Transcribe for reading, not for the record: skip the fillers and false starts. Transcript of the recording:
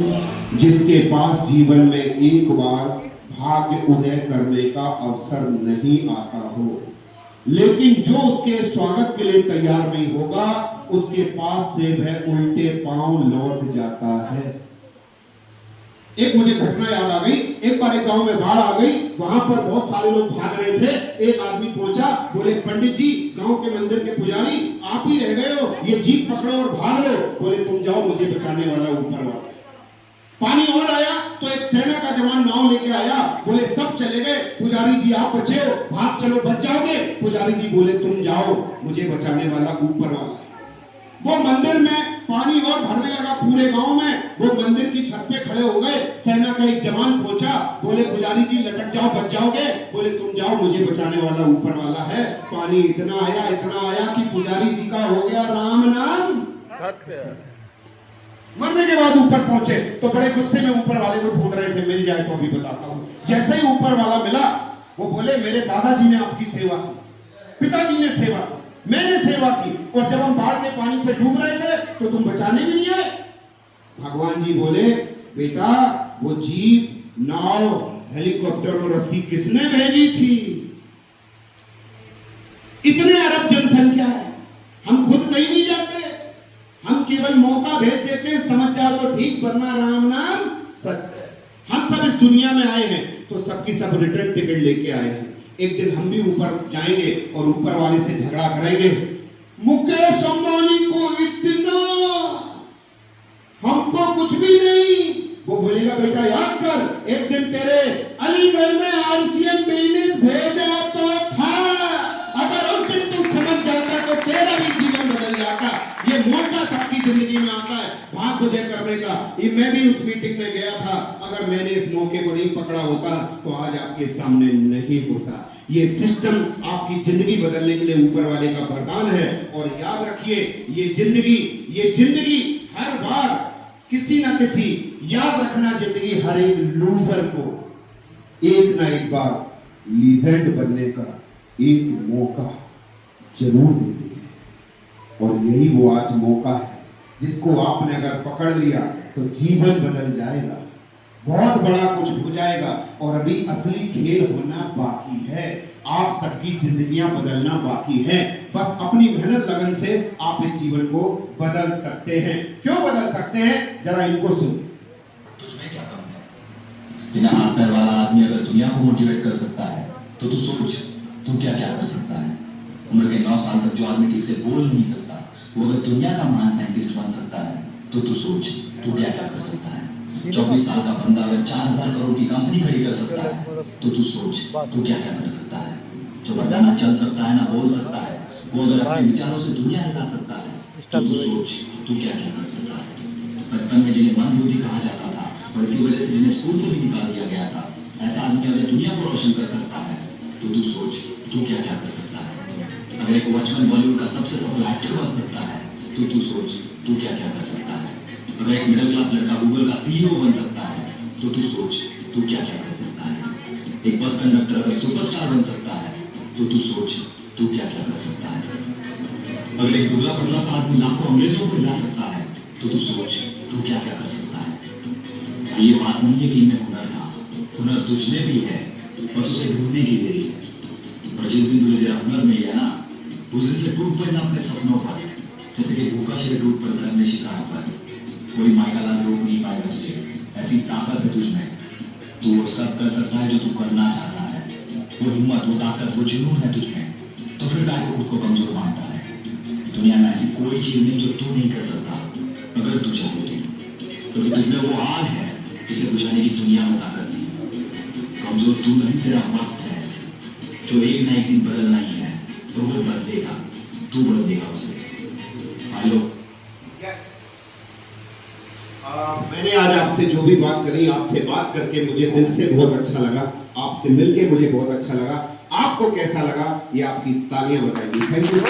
जिसके पास जीवन में एक बार भाग्य उदय करने का अवसर नहीं आता हो, लेकिन जो उसके स्वागत के लिए तैयार नहीं होगा, उसके पास से वह उल्टे पांव लौट जाता है। एक मुझे घटना याद आ गई। एक बार एक गांव में बाढ़ आ गई, वहां पर बहुत सारे लोग भाग रहे थे। एक आदमी पहुंचा, बोले पंडित जी, गांव के मंदिर के पुजारी आप ही रह गए हो, ये जीप पकड़ो और भाग लो। बोले तुम जाओ, मुझे बचाने वाला ऊपर वाला। पानी और आया तो एक सेना का जवान नाव लेके आया, बोले सब चले गए, पुजारी जी आप बचे हो, भाग चलो, बच जाओगे। पुजारी जी बोले तुम जाओ, मुझे बचाने वाला ऊपर वाला। वो मंदिर में पानी और भरने लगा पूरे गांव में। वो मंदिर की छत पे खड़े हो गए। सेना का एक जवान पहुंचा, बोले पुजारी जी लटक जाओ, बच जाओगे। बोले तुम जाओ, मुझे बचाने वाला ऊपर वाला है। पानी इतना आया कि पुजारी जी का हो गया राम नाम सत्य। मरने के बाद ऊपर पहुंचे तो बड़े गुस्से में ऊपर वाले को ढूंढ रहे थे, मिल जाए तो अभी बताता हूं। जैसे ही ऊपर वाला मिला, वो बोले मेरे दादाजी ने आपकी सेवा की, पिताजी ने सेवा की, मैंने सेवा की, और जब हम बाढ़ के पानी से डूब रहे थे तो तुम बचाने भी नहीं आए। भगवान जी बोले बेटा, वो जीप, नाव, हेलीकॉप्टर और रस्सी किसने भेजी थी? इतने अरब जनसंख्या है, हम खुद कहीं नहीं जाते, हम केवल मौका भेज देते हैं, समझ जाओ तो ठीक, वरना राम नाम सत्य। हम सब इस दुनिया में आए हैं तो सबकी सब रिटर्न टिकट लेके आए हैं। एक दिन हम भी ऊपर जाएंगे और ऊपर वाले से झगड़ा करेंगे, मुकेश अंबानी को इतना, हमको कुछ भी नहीं। वो बोलेगा बेटा याद कर, एक दिन तेरे अलीगढ़ में आरसीएम बिजनेस भेजा तो था, अगर उस दिन तू समझ जाता तो तेरा भी जीवन बदल जाता। ये मौका सबकी जिंदगी में आता है भाग्य उदय करने का। ये मैं भी उस मीटिंग में गया था, अगर मैंने इस मौके को नहीं पकड़ा होता तो आज आपके सामने नहीं होता। ये सिस्टम आपकी जिंदगी बदलने के लिए ऊपर वाले का वरदान है। और याद रखिए, ये जिंदगी हर बार किसी ना किसी, याद रखना, जिंदगी हर एक लूजर को एक ना एक बार लीजेंड बनने का एक मौका जरूर देती है। और यही वो आज मौका है जिसको आपने अगर पकड़ लिया तो जीवन बदल जाएगा, बहुत बड़ा कुछ हो जाएगा। और अभी असली खेल होना बाकी है, आप सबकी जिंदगियां बदलना बाकी है। बस अपनी मेहनत लगन से आप इस जीवन को बदल सकते हैं। क्यों बदल सकते हैं, जरा इनको सुनिए। तुझमें क्या कम है? बिना हाथ पैर वाला आदमी अगर दुनिया को मोटिवेट कर सकता है तो तू सोच तू क्या क्या कर सकता है। उम्र के 9 साल तक जो आदमी ठीक से बोल नहीं सकता, वो अगर दुनिया का महान साइंटिस्ट बन सकता है तो तू सोच तू क्या क्या कर सकता है। 24 साल का बंदा अगर 4000 करोड़ की कंपनी खड़ी कर सकता है तो तू सोच तू क्या क्या कर सकता है। जो बंदा ना चल सकता है ना बोल सकता है, वो अगर अपने विचारों से दुनिया हिला सकता है तो तू सोच तू क्या क्या कर सकता है। बचपन में जिन्हें मंदबुद्धि कहा जाता था और इसी वजह से जिन्हें स्कूल से भी निकाल दिया गया था, ऐसा आदमी अगर दुनिया को रोशन कर सकता है तो तू सोच तू क्या क्या कर सकता है। अगर एक वॉचमैन बॉलीवुड का सबसे सफल एक्टर बन सकता है तो तू सोच तू क्या क्या कर सकता है। अगर एक मिडिल क्लास लड़का गूगल का सीईओ बन सकता है तो तू सोच तू क्या क्या कर सकता है। एक बस कंडक्टर अगर सुपरस्टार बन सकता है तो तू सोच तू क्या क्या कर सकता है। अगर एक दुबला पतला सा आदमी लाखों अंग्रेजों को हिला सकता है तो तू सोच तू क्या क्या कर सकता है। ये बात नहीं है कि इनमें हुनर था, हुनर तुझमें भी है, बस उसे ढूंढने की देरी है। और जिस दिन तुझे तेरा हुनर मिल गया ना, उस दिन से टूट पड़ना अपने सपनों पर, जैसे कि भूखा शेर टूट पड़ता है अपने शिकार पर। कोई माइकल रोक नहीं पाएगा तुझे, ऐसी ताकत है तुझमें। तू वो सब कर सकता है जो तू करना चाहता है। वो हिम्मत, वो ताकत, वो जुनून है तुझमें। तो फिर काय को खुद को कमजोर मानता है। दुनिया में ऐसी कोई चीज नहीं जो तू नहीं कर सकता अगर तू चाहे तो, क्योंकि तुझमें वो आग है जिसे बुझाने की दुनिया में ताकत नहीं। कमजोर तू नहीं, तेरा वक्त है जो एक ना एक दिन बदलना ही है। तो वो बदलेगा, तू बदलेगा उसे। हेलो, मैंने आज आपसे जो भी बात करी, आपसे बात करके मुझे दिल से बहुत अच्छा लगा, आपसे मिलके मुझे बहुत अच्छा लगा। आपको कैसा लगा ये आपकी तालियां बताइए। Thank you.